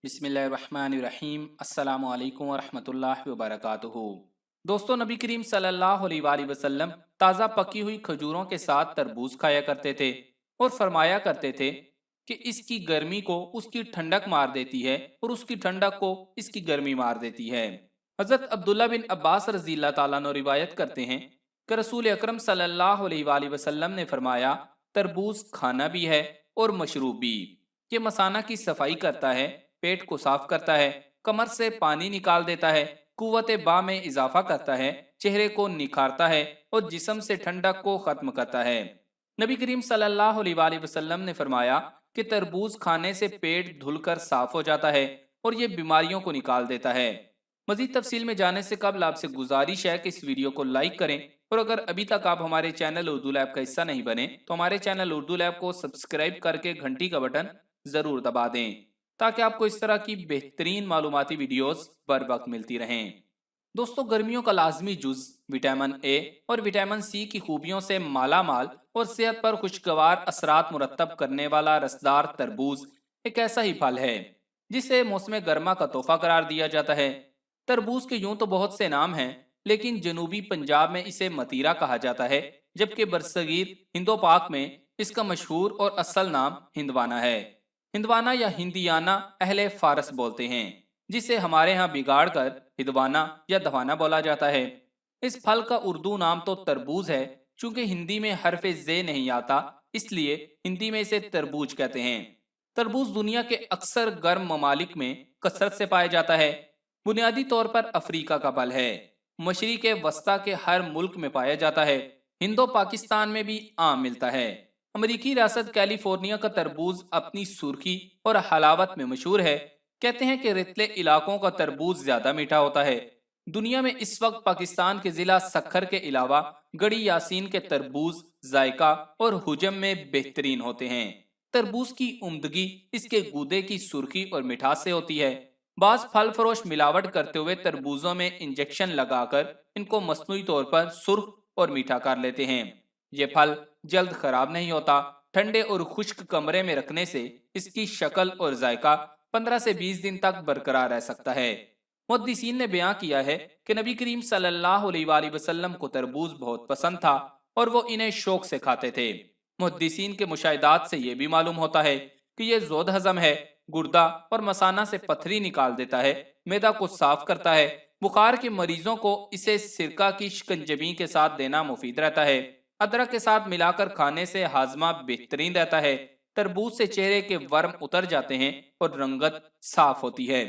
बिस्मिल्लाहिर्रहमानिर्रहीम अस्सलामु अलैकुम वरहमतुल्लाहि वबरकातुहू। दोस्तों, नबी करीम सल्लल्लाहु अलैहि वसल्लम ताज़ा पकी हुई खजूरों के साथ तरबूज खाया करते थे और फरमाया करते थे कि इसकी गर्मी को उसकी ठंडक मार देती है और उसकी ठंडक को इसकी गर्मी मार देती है। हज़रत अब्दुल्ला बिन अब्बास रज़ी अल्लाह ताला अन्हु रिवायत करते हैं कि रसूल अकरम सल्लल्लाहु अलैहि वसल्लम ने फरमाया, तरबूज खाना भी है और मशरूब भी। ये मसाना की सफाई करता है, पेट को साफ करता है, कमर से पानी निकाल देता है, कुव्वत बा में इजाफा करता है, चेहरे को निखारता है और जिस्म से ठंडक को खत्म करता है। नबी करीम सल्लल्लाहु अलैहि वसल्लम ने फरमाया कि तरबूज खाने से पेट धुलकर साफ हो जाता है और ये बीमारियों को निकाल देता है। मजीद तफसील में जाने से कबल आपसे गुजारिश है कि इस वीडियो को लाइक करें और अगर अभी तक आप हमारे चैनल उर्दू लैब का हिस्सा नहीं बने तो हमारे चैनल उर्दू लैब को सब्सक्राइब करके घंटी का बटन जरूर दबा दें ताकि आपको इस तरह की बेहतरीन मालूमाती वीडियोस बर वक्त मिलती रहें। दोस्तों, गर्मियों का लाजमी जुज विटामिन ए और विटामिन सी की खूबियों से माला माल और सेहत पर खुशगवार असरात मुरतब करने वाला रसदार तरबूज एक ऐसा ही फल है जिसे मौसम गर्मा का तोहफा करार दिया जाता है। तरबूज के यूं तो बहुत से नाम हैं, लेकिन जनूबी पंजाब में इसे मतीरा कहा जाता है, जबकि बरसगीर हिंदो पाक में इसका मशहूर और असल नाम हिंदवाना है। हिंदवाना या हिंदियाना अहले फारस बोलते हैं, जिसे हमारे यहाँ बिगाड़ कर हिंदवाना या दवाना बोला जाता है। इस फल का उर्दू नाम तो तरबूज है, चूंकि हिंदी में हरफ जे नहीं आता, इसलिए हिंदी में इसे तरबूज कहते हैं। तरबूज दुनिया के अक्सर गर्म ममालिक में कसरत से पाया जाता है। बुनियादी तौर पर अफ्रीका का फल है। मशरिक वस्ता के हर मुल्क में पाया जाता है। हिंदो पाकिस्तान में भी आम मिलता है। अमेरिकी रियासत कैलिफोर्निया का तरबूज अपनी सुर्खी और हलावत में मशहूर है। कहते हैं कि रेतले इलाकों का तरबूज ज्यादा मीठा होता है। दुनिया में इस वक्त पाकिस्तान के जिला सखर के अलावा गड़ी यासीन के तरबूज जायका और हुजम में बेहतरीन होते हैं। तरबूज की उम्दगी इसके गूदे की सुर्खी और मिठास से होती है। बाज फल फरोश मिलावट करते हुए तरबूजों में इंजेक्शन लगाकर इनको मसनूई तौर पर सुर्ख और मीठा कर लेते हैं। ये फल जल्द खराब नहीं होता। ठंडे और खुश्क कमरे में रखने से इसकी शक्ल और जायका 15 से 20 दिन तक बरकरार रह सकता है। मुहद्दिसीन ने बयां किया है कि नबी करीम सल्लल्लाहु अलैहि वसल्लम को तरबूज बहुत पसंद था और वो इन्हें शौक से खाते थे। मुहद्दिसीन के मुशाहिदात से यह भी मालूम होता है कि यह जोद हजम है, गुर्दा और मसाना से पथरी निकाल देता है, मैदा को साफ करता है। बुखार के मरीजों को इसे सिरका की शिकंजबी के साथ देना मुफीद रहता है। अदरक के साथ मिलाकर खाने से हाजमा बेहतरीन रहता है। तरबूज से चेहरे के वर्म उतर जाते हैं और रंगत साफ होती है।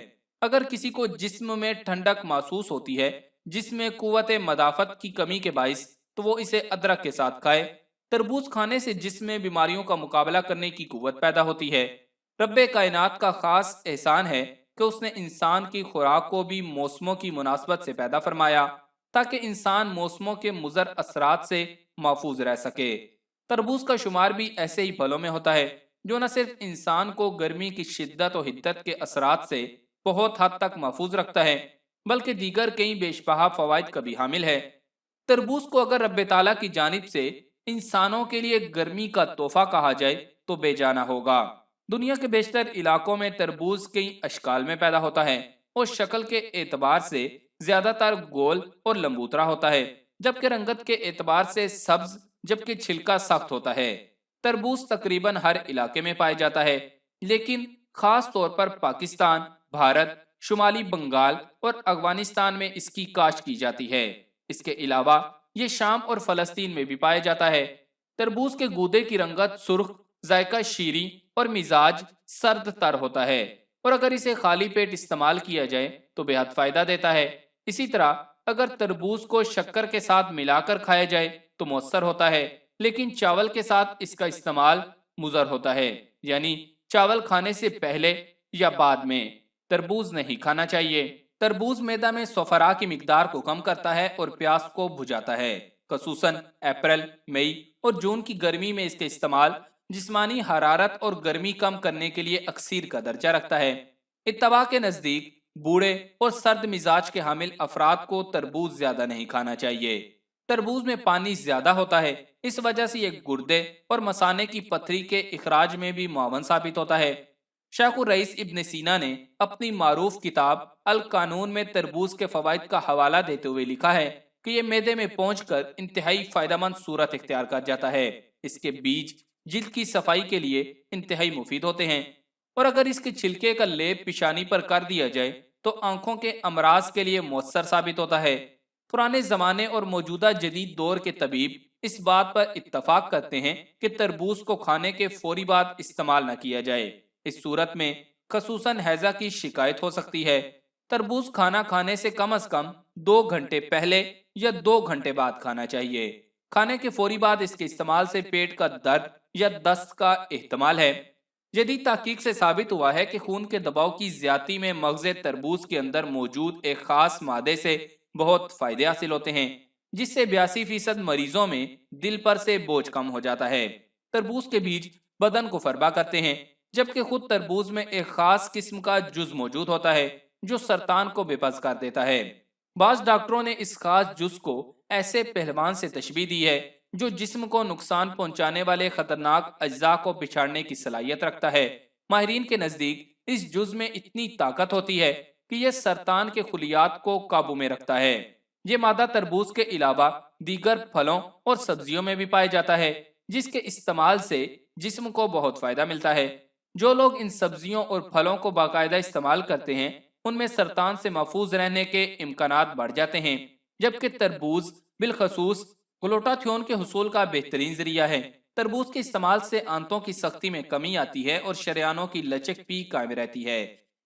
अगर किसी को जिस्म में ठंडक महसूस होती है, जिसमें कुव्वत मदाफत की कमी के बाइस, तो वो इसे अदरक के साथ खाए। तरबूज खाने से जिस्म में बीमारियों का मुकाबला करने की कुव्वत पैदा होती है। रब्बे कायनात का खास एहसान है कि उसने इंसान की खुराक को भी मौसमों की मुनासबत से पैदा फरमाया, ताकि इंसान मौसमों के मुज़र असरात से महफूज रह सके। तरबूज का शुमार भी ऐसे ही फलों में होता है जो न सिर्फ इंसान को गर्मी की शिद्दत और हिद्दत के असरात से बहुत हद तक महफूज रखता है, बल्कि दीगर कई बेशबहा फवाइद का भी हामिल है। तरबूज को अगर रब्बे ताला की जानिब से इंसानों के लिए गर्मी का तोहफा कहा जाए तो बेजाना होगा। दुनिया के बेशतर इलाकों में तरबूज कई अशकाल में पैदा होता है और शक्ल के एतबार से ज्यादातर गोल और लंबूतरा होता है, जबकि रंगत के एतबार से सब्ज, जबकि छिलका सख्त होता है। तरबूज तकरीबन हर इलाके में पाया जाता है, लेकिन खास तौर पर पाकिस्तान, भारत, शुमाली बंगाल और अफगानिस्तान में इसकी काश्त की जाती है। इसके अलावा ये शाम और फलस्तीन में भी पाया जाता है। तरबूज के गूदे की रंगत सुर्ख, जायका शीरी और मिजाज सर्द तर होता है, और अगर इसे खाली पेट इस्तेमाल किया जाए तो बेहद फायदा देता है। इसी तरह अगर तरबूज को शक्कर के साथ मिलाकर खाया जाए तो मौसर होता है, लेकिन चावल के साथ इसका इस्तेमाल मुजर होता है, यानी चावल खाने से पहले या बाद में तरबूज नहीं खाना चाहिए। तरबूज मैदा में सोफरा की मिकदार को कम करता है और प्यास को बुझाता है। खसूसन अप्रैल, मई और जून की गर्मी में इसके इस्तेमाल जिस्मानी हरारत और गर्मी कम करने के लिए अक्सीर का दर्जा रखता है। इत्तबा के नजदीक बूढ़े और सर्द मिजाज के हामिल अफराद को तरबूज ज्यादा नहीं खाना चाहिए। तरबूज में पानी ज्यादा होता है, इस वजह से ये गुर्दे और मसाने की पथरी के इखराज में भी मुआवन साबित होता है। शेख रईस इब्न सीना ने अपनी मारूफ किताब अल कानून में तरबूज के फवाइद का हवाला देते हुए लिखा है कि ये मैदे में पहुंचकर इंतहाई फायदेमंद सूरत इख्तियार कर जाता है। इसके बीज जिल्द की सफाई के लिए इंतहाई मुफीद होते हैं, और अगर इसके छिलके का लेप पेशानी पर कर दिया जाए तो आंखों के अमराज के लिए मौसर साबित होता है। पुराने जमाने और मौजूदा जदीद दौर के तबीब इस बात पर इत्तफाक करते हैं कि तरबूज को खाने के फौरी बाद इस्तेमाल न किया जाए। इस सूरत में खसूसन हैजा की शिकायत हो सकती है। तरबूज खाना खाने से कम 2 घंटे पहले या 2 घंटे बाद खाना चाहिए। खाने के फौरी बाद इसके इस्तेमाल से पेट का दर्द या दस्त का एहतमाल है। जदीद तहकीक से साबित हुआ है कि खून के दबाव की ज्यादती में मगज़े तरबूज के अंदर मौजूद एक खास मादे से बहुत फायदे हासिल होते हैं, जिससे 82% मरीजों में दिल पर से बोझ कम हो जाता है। तरबूज के बीज बदन को फरबा करते हैं, जबकि खुद तरबूज में एक खास किस्म का जुज मौजूद होता है जो सरतान को बेबस कर देता है। बाज डॉक्टरों ने इस खास जुज को ऐसे पहलवान से तशबीह दी है जो जिस्म को नुकसान पहुंचाने वाले खतरनाक अज्जा को पिछाड़ने की सलाहियत रखता है। माहिरीन के नजदीक इस जुज में इतनी ताकत होती है कि यह सरतान के खुलियात को काबू में रखता है। ये मादा तरबूज के अलावा दीगर फलों और सब्जियों में भी पाया जाता है, जिसके इस्तेमाल से जिस्म को बहुत फायदा मिलता है। जो लोग इन सब्जियों और फलों को बाकायदा इस्तेमाल करते हैं उनमें सरतान से महफूज रहने के इम्कानात बढ़ जाते हैं, जबकि तरबूज बिलखसूस ग्लूटाथियोन के हुसूल का बेहतरीन जरिया है। तरबूज के इस्तेमाल से आंतों की सख्ती में कमी आती है और शरियानों की लचक भी कायम रहती है।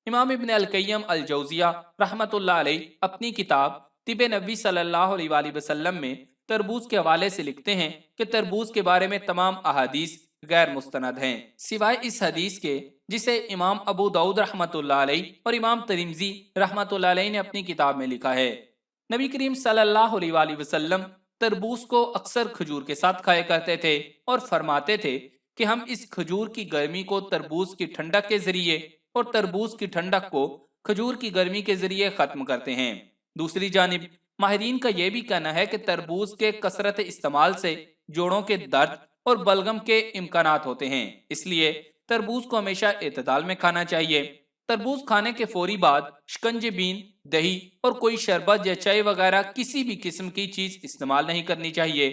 इमाम इब्न अल कय्यम अल जौजिया रहमतुल्लाह अलैह अपनी किताब तिब नबी सल्लल्लाहु अलैहि वसल्लम में तरबूज के हवाले से लिखते हैं कि तरबूज के बारे में तमाम अहादीस गैर मुस्तनद हैं, सिवाय इस हदीस के जिसे इमाम अबू दाऊद रहमतुल्लाह अलैह और इमाम तिरमिजी रहमतुल्लाह अलैह ने अपनी किताब में लिखा है। नबी करीम सल्लल्लाहु अलैहि वसल्लम तरबूज को अक्सर खजूर के साथ खाया करते थे और फरमाते थे कि हम इस खजूर की गर्मी को तरबूज की ठंडक के जरिए और तरबूज की ठंडक को खजूर की गर्मी के जरिए खत्म करते हैं। दूसरी जानिब माहिरीन का यह भी कहना है कि तरबूज के कसरत इस्तेमाल से जोड़ों के दर्द और बलगम के इम्कानात होते हैं, इसलिए तरबूज को हमेशा एतदाल में खाना चाहिए। तरबूज खाने के फौरी बाद शिकंजी बीन, दही और कोई शरबत या चाय वगैरह किसी भी किस्म की चीज इस्तेमाल नहीं करनी चाहिए।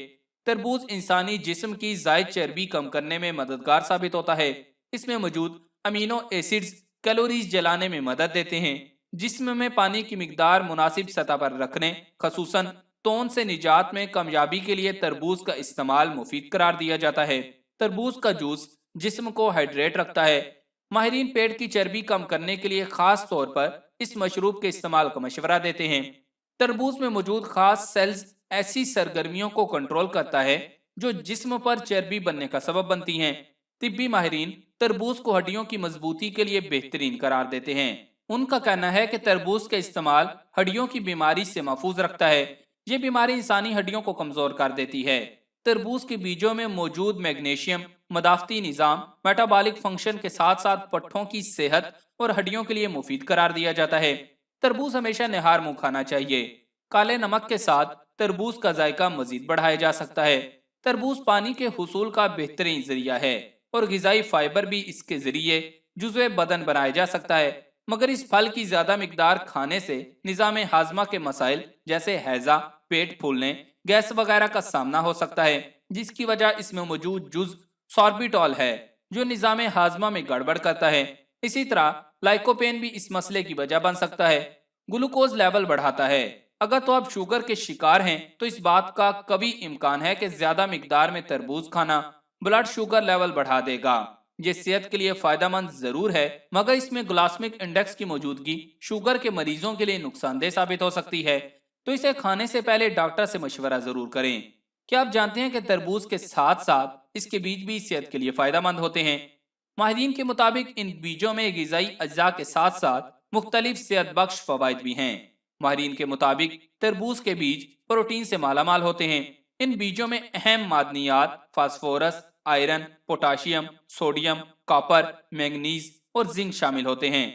तरबूज इंसानी जिस्म की जायद चर्बी कम करने में मददगार साबित होता है। इसमें मौजूद अमीनो एसिड्स कैलोरीज जलाने में मदद देते हैं। जिस्म में पानी की मिकदार मुनासिब सतह पर रखने, खसूसन तोन से निजात में कामयाबी के लिए तरबूज का इस्तेमाल मुफीद करार दिया जाता है। तरबूज का जूस जिस्म को हाइड्रेट रखता है। माहिरीन पेट की चर्बी कम करने के लिए खास तौर पर इस मशरूब के इस्तेमाल का मशवरा देते हैं। तरबूज में मौजूद खास सेल्स ऐसी सरगर्मियों को कंट्रोल करता है जो जिस्म पर चर्बी बनने का सबब बनती हैं। तिब्बी माहिरीन तरबूज को हड्डियों की मजबूती के लिए बेहतरीन करार देते हैं। उनका कहना है कि तरबूज का इस्तेमाल हड्डियों की बीमारी से महफूज रखता है। ये बीमारी इंसानी हड्डियों को कमजोर कर देती है। तरबूज के बीजों में मौजूद मैग्नीशियम मदाफ्ती निज़ाम, मेटाबॉलिक फंक्शन के साथ साथ पट्ठों की सेहत और हड्डियों के लिए मुफीद करार दिया जाता है। तरबूज हमेशा निहार मुंह खाना चाहिए। काले नमक के साथ तरबूज का जायका मजीद बढ़ाया जा सकता है। तरबूज पानी के हुसूल का बेहतरीन जरिया है और ग़िज़ाई फाइबर भी इसके जरिए जुज़्वे बदन बनाया जा सकता है, मगर इस फल की ज्यादा मिकदार खाने से निज़ाम हाजमा के मसाइल जैसे हैजा, पेट फूलने, गैस वगैरह का सामना हो सकता है, जिसकी वजह इसमें मौजूद जुज सॉर्बिटॉल है जो निज़ाम हाजमा में गड़बड़ करता है। इसी तरह लाइकोपेन भी इस मसले की वजह बन सकता है। ग्लूकोज लेवल बढ़ाता है। अगर तो आप शुगर के शिकार हैं तो इस बात का कभी इम्कान है कि ज्यादा मिकदार में तरबूज खाना ब्लड शुगर लेवल बढ़ा देगा। ये सेहत के लिए फायदेमंद जरूर है, मगर इसमें ग्लाइसेमिक इंडेक्स की मौजूदगी शुगर के मरीजों के लिए नुकसानदेह साबित हो सकती है, तो इसे खाने से पहले डॉक्टर से मशवरा जरूर करें। क्या आप जानते हैं कि तरबूज के साथ साथ इसके बीज भी सेहत के लिए फायदेमंद होते हैं? माहिरीन के मुताबिक इन बीजों में ग़िज़ाई अज्जा के साथ साथ मुख्तलिफ सेहत बख्श फवाइद भी हैं। माहिरीन के मुताबिक तरबूज के बीज प्रोटीन से मालामाल होते हैं। इन बीजों में अहम मादनियात phosphorus, iron, potassium, sodium, copper, manganese और जिंक शामिल होते हैं।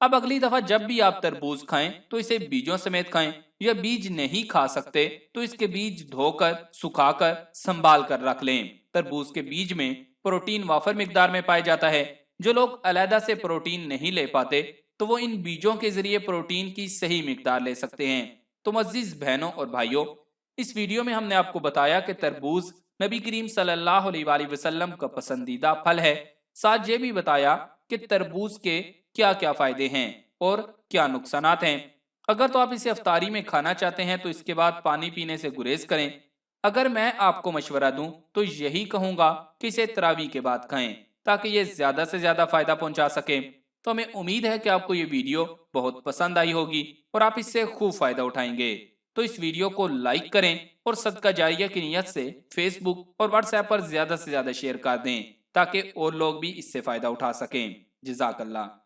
अब अगली दफा जब भी आप तरबूज खाएं तो इसे बीजों समेत खाएं, या बीज नहीं खा सकते तो इसके बीज धोकर, सुखाकर, संभाल कर रख लें। तरबूज के बीज में प्रोटीन वाफर मिकदार में पाया जाता है, جو لوگ علیحدہ سے پروٹین نہیں لے پاتے تو وہ ان بیجوں کے ذریعے پروٹین کی صحیح مقدار لے سکتے ہیں۔ تو معزز بہنوں اور بھائیوں، اس ویڈیو میں ہم نے آپ کو بتایا کہ تربوز نبی کریم صلی اللہ علیہ وآلہ وسلم کا پسندیدہ پھل ہے، ساتھ یہ بھی بتایا کہ تربوز کے کیا کیا فائدے ہیں اور کیا نقصانات ہیں۔ اگر تو آپ اسے افطاری میں کھانا چاہتے ہیں تو اس کے بعد پانی پینے سے گریز کریں۔ اگر میں آپ کو مشورہ دوں تو یہی کہوں گا کہ اسے تراویح کے بعد کھائیں تاکہ یہ زیادہ سے زیادہ فائدہ پہنچا سکے۔ تو ہمیں امید ہے کہ آپ کو یہ ویڈیو بہت پسند آئی ہوگی اور آپ اس سے خوب فائدہ اٹھائیں گے۔ تو اس ویڈیو کو لائک کریں اور صدقہ جاریہ کی نیت سے فیس بک اور واٹس ایپ پر زیادہ سے زیادہ شیئر کر دیں تاکہ اور لوگ بھی اس سے فائدہ اٹھا سکیں۔ جزاک اللہ۔